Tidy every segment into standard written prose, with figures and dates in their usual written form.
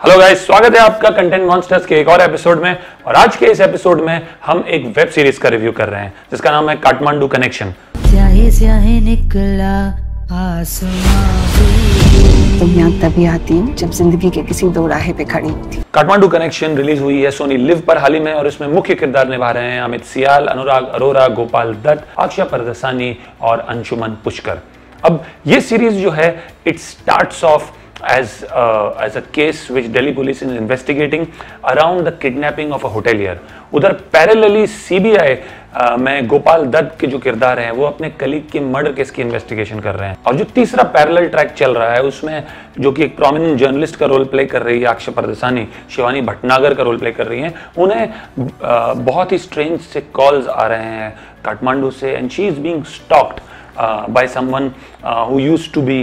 Hello guys, स्वागत है आपका कंटेंट मॉन्स्टर्स के एक और एपिसोड में। और आज के इस एपिसोड में हम एक वेब सीरीज का रिव्यू कर रहे हैं जिसका नाम है काठमांडू कनेक्शन। स्याही निकला तुम यहाँ तभी आती हूँ जब जिंदगी के किसी दो राहे पे खड़ी होती। काठमांडू कनेक्शन रिलीज हुई है सोनी लिव पर हाल ही में और इसमें मुख्य किरदार निभा रहे हैं अमित सियाल, अनुराग अरोरा, गोपाल दत्त, अक्षय परदसानी और अंशुमन पुष्कर। अब ये सीरीज जो है it starts of as a case which Delhi police is investigating around the kidnapping of a hotelier। उधर पैरेलली सीबीआई में गोपाल दत्त के जो किरदार हैं वो अपने कलीग के मर्डर केस की इन्वेस्टिगेशन कर रहे हैं। और जो तीसरा पैरेलल ट्रैक चल रहा है उसमें जो कि एक प्रोमिनेंट जर्नलिस्ट का रोल प्ले कर रही है अक्षय परदसानी, शिवानी भटनागर का रोल प्ले कर रही हैं, उन्हें बहुत ही स्ट्रेंज से कॉल्स आ रहे हैं काठमांडू से and she is being stocked by someone who used to be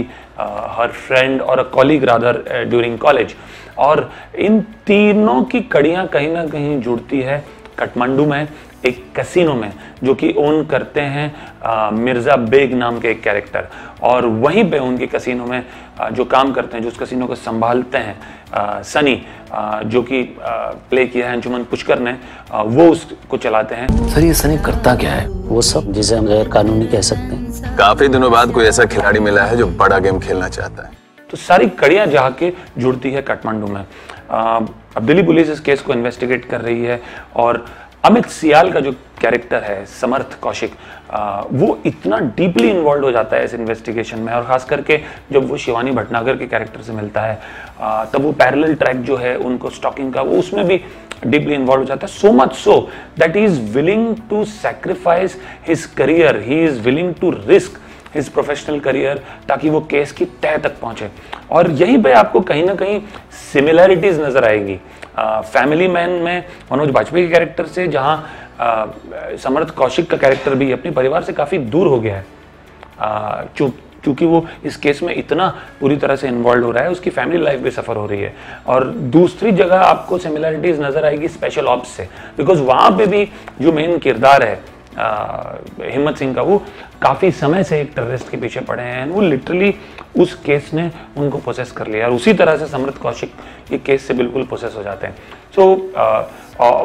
her friend or a colleague rather during college। और इन तीनों की कड़ियां कहीं ना कहीं जुड़ती है काठमांडू में एक कैसीनो में जो कि ओन करते हैं मिर्जा बेग नाम के एक कैरेक्टर। और वहीं पे उनके कैसीनो में जो काम करते हैं, जो उस कैसीनो को संभालते हैं सनी, जो कि प्ले किया है अंशुमन पुष्कर ने, वो उसको चलाते हैं। सर ये सनी करता क्या है? वो सब जिसे हम गैर कानूनी कह सकते हैं। काफी दिनों बाद कोई ऐसा खिलाड़ी मिला है जो बड़ा गेम खेलना चाहता है। तो सारी कड़ियां जाके जुड़ती है काठमांडू में। अब दिल्ली पुलिस इस केस को इन्वेस्टिगेट कर रही है और अमित सियाल का जो कैरेक्टर है समर्थ कौशिक, वो इतना डीपली इन्वॉल्व हो जाता है इस इन्वेस्टिगेशन में। और खास करके जब वो शिवानी भटनागर के कैरेक्टर से मिलता है तब वो पैरेलल ट्रैक जो है उनको स्टॉकिंग का, वो उसमें भी डीपली इन्वॉल्व हो जाता है। So much so that he is willing to sacrifice his career, he is willing to risk his professional career ताकि वो केस की तह तक पहुंचे। और यहीं पे आपको कहीं ना कहीं सिमिलैरिटीज नजर आएगी फैमिली मैन में मनोज बाजपेयी के कैरेक्टर से, जहां समर्थ कौशिक का कैरेक्टर भी अपने परिवार से काफी दूर हो गया है क्योंकि वो इस केस में इतना पूरी तरह से इन्वॉल्व हो रहा है, उसकी फैमिली लाइफ भी सफर हो रही है। और दूसरी जगह आपको सिमिलैरिटीज नजर आएगी स्पेशल ऑप्स से, बिकॉज वहां पे भी जो मेन किरदार है हिम्मत सिंह का, वो काफ़ी समय से एक टेररिस्ट के पीछे पड़े हैं। वो लिटरली उस केस ने उनको प्रोसेस कर लिया और उसी तरह से समर्थ कौशिक ये केस से बिल्कुल प्रोसेस हो जाते हैं।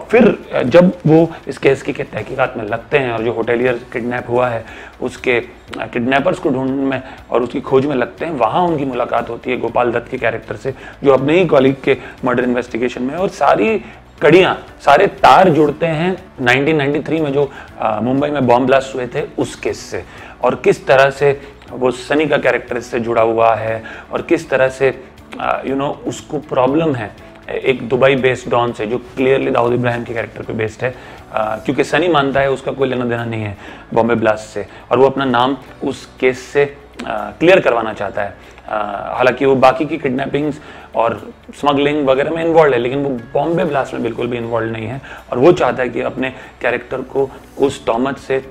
फिर जब वो इस केस की तहकीकात में लगते हैं और जो होटेलियर किडनैप हुआ है उसके किडनैपर्स को ढूंढने में और उसकी खोज में लगते हैं, वहाँ उनकी मुलाकात होती है गोपाल दत्त के कैरेक्टर से जो अपने ही कॉलीग के मर्डर इन्वेस्टिगेशन में। और सारी कड़ियां, सारे तार जुड़ते हैं 1993 में जो मुंबई में बॉम्ब ब्लास्ट हुए थे उस केस से, और किस तरह से वो सनी का कैरेक्टर इससे जुड़ा हुआ है और किस तरह से उसको प्रॉब्लम है एक दुबई बेस्ड डॉन से जो क्लियरली दाऊद इब्राहिम के कैरेक्टर पे बेस्ड है, क्योंकि सनी मानता है उसका कोई लेना देना नहीं है बॉम्बे ब्लास्ट से और वो अपना नाम उस केस से क्लियर करवाना चाहता है। हालांकि वो बाकी की किडनैपिंग्स और स्मगलिंग वगैरह में इन्वॉल्व है, लेकिन वो बॉम्बे ब्लास्ट में बिल्कुल भी इन्वॉल्व नहीं है और वो चाहता है कि अपने कैरेक्टर को उस तहमत से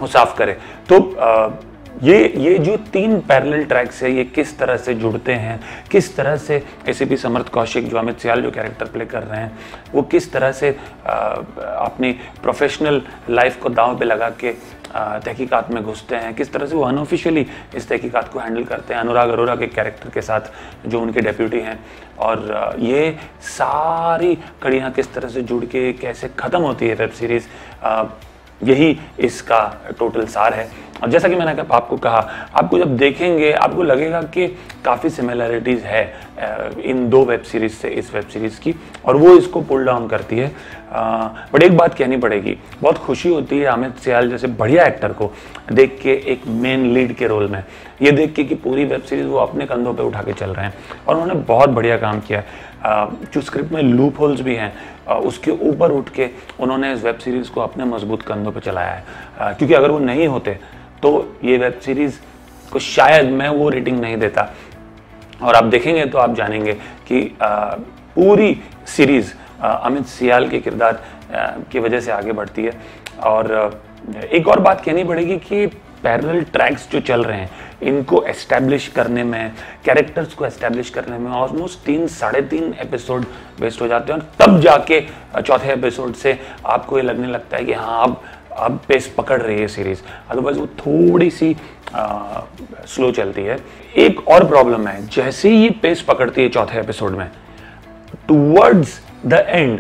वो साफ करे। तो ये जो तीन पैरेलल ट्रैक्स है ये किस तरह से जुड़ते हैं, किस तरह से एसीपी समर्थ कौशिक जो अमित सियाल जो कैरेक्टर प्ले कर रहे हैं वो किस तरह से अपनी प्रोफेशनल लाइफ को दांव पे लगा के तहकीकात में घुसते हैं, किस तरह से वो अनऑफिशियली इस तहकीकात को हैंडल करते हैं अनुराग अरोरा के कैरेक्टर के साथ जो उनके डेप्यूटी हैं। और ये सारी कड़ियाँ किस तरह से जुड़ के कैसे ख़त्म होती है वेब सीरीज़, यही इसका टोटल सार है। और जैसा कि मैंने आपको कहा, आपको जब देखेंगे आपको लगेगा कि काफ़ी सिमिलैरिटीज़ है इन दो वेब सीरीज़ से इस वेब सीरीज़ की, और वो इसको पुल डाउन करती है। बट एक बात कहनी पड़ेगी, बहुत खुशी होती है अमित सियाल जैसे बढ़िया एक्टर को देख के एक मेन लीड के रोल में, ये देख के कि पूरी वेब सीरीज़ वो अपने कंधों पे उठा के चल रहे हैं और उन्होंने बहुत बढ़िया काम किया है। जो स्क्रिप्ट में लूप होल्स भी हैं उसके ऊपर उठ के उन्होंने इस वेब सीरीज़ को अपने मजबूत कंधों पे चलाया है, क्योंकि अगर वो नहीं होते तो ये वेब सीरीज़ को शायद मैं वो रेटिंग नहीं देता। और आप देखेंगे तो आप जानेंगे कि पूरी सीरीज़ अमित सियाल के किरदार की वजह से आगे बढ़ती है। और एक और बात कहनी पड़ेगी कि पैरेलल ट्रैक्स जो चल रहे हैं इनको एस्टैब्लिश करने में, कैरेक्टर्स को एस्टैब्लिश करने में ऑलमोस्ट 3-3.5 एपिसोड वेस्ट हो जाते हैं और तब जाके चौथे एपिसोड से आपको ये लगने लगता है कि हाँ अब पेस पकड़ रही है सीरीज, अदरवाइज वो थोड़ी सी स्लो चलती है। एक और प्रॉब्लम है, जैसे ही ये पेस पकड़ती है चौथे एपिसोड में, towards the end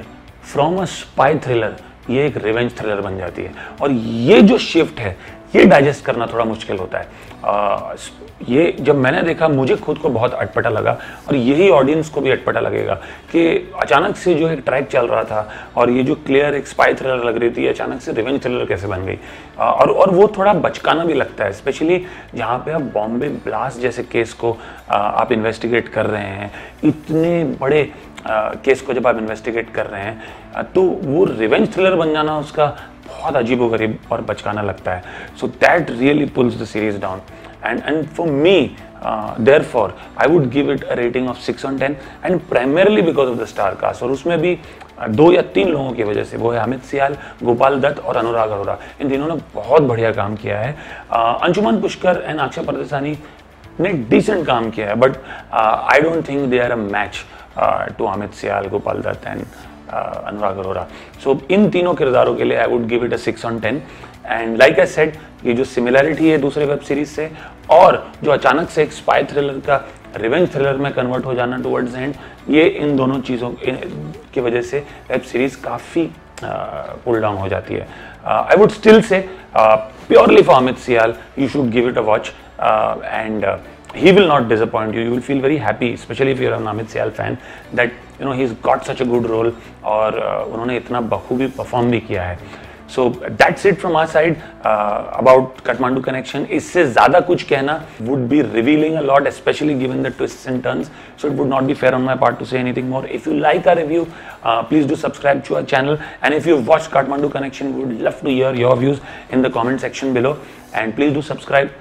from a spy thriller ये एक रिवेंज थ्रिलर बन जाती है। और ये जो शिफ्ट है ये डाइजेस्ट करना थोड़ा मुश्किल होता है। ये जब मैंने देखा मुझे खुद को बहुत अटपटा लगा और यही ऑडियंस को भी अटपटा लगेगा कि अचानक से जो एक ट्रैक चल रहा था और ये जो क्लियर एक स्पाई थ्रिलर लग रही थी अचानक से रिवेंज थ्रिलर कैसे बन गई। और वो थोड़ा बचकाना भी लगता है, स्पेशली जहाँ पे आप बॉम्बे ब्लास्ट जैसे केस को आप इन्वेस्टिगेट कर रहे हैं, इतने बड़े केस को जब आप इन्वेस्टिगेट कर रहे हैं तो वो रिवेंज थ्रिलर बन जाना उसका बहुत अजीबोगरीब और बचकाना लगता है। So that really pulls the series down and for me therefore I would give it a rating of 6 on 10 and primarily because of the star cast। और उसमें भी 2 या 3 लोगों की वजह से, वो है अमित सियाल, गोपाल दत्त और अनुराग अरोरा। इन तीनों ने बहुत बढ़िया काम किया है। अंशुमन पुष्कर एंड अक्षय परदेसानी ने डिसेंट काम किया है, but I don't think they are a match to Amit Sial, Gopal Dutt and Anurag Arora. So इन तीनों किरदारों के लिए I would give it a 6 on 10। And like I said, ये जो सिमिलैरिटी है दूसरे वेब सीरीज से और जो अचानक से एक स्पाई थ्रिलर का रिवेंज थ्रिलर में कन्वर्ट हो जाना टुवर्ड्स एंड, ये इन दोनों चीज़ों की वजह से वेब सीरीज काफ़ी पुल डाउन हो जाती है। I would still say purely for Amit Sial you should give it a watch and he will not disappoint you. You will feel very happy, especially if you're an Amit Sial fan, that you know he's got such a good role और उन्होंने इतना बखूबी perform भी किया है। So that's it from our side about Kathmandu Connection। इससे ज़्यादा कुछ कहना would be revealing a lot, especially given the twists and turns. So it would not be fair on my part to say anything more. If you like our review, please do subscribe to our channel. And if you've watched Kathmandu Connection, we would love to hear your views in the comment section below. And please do subscribe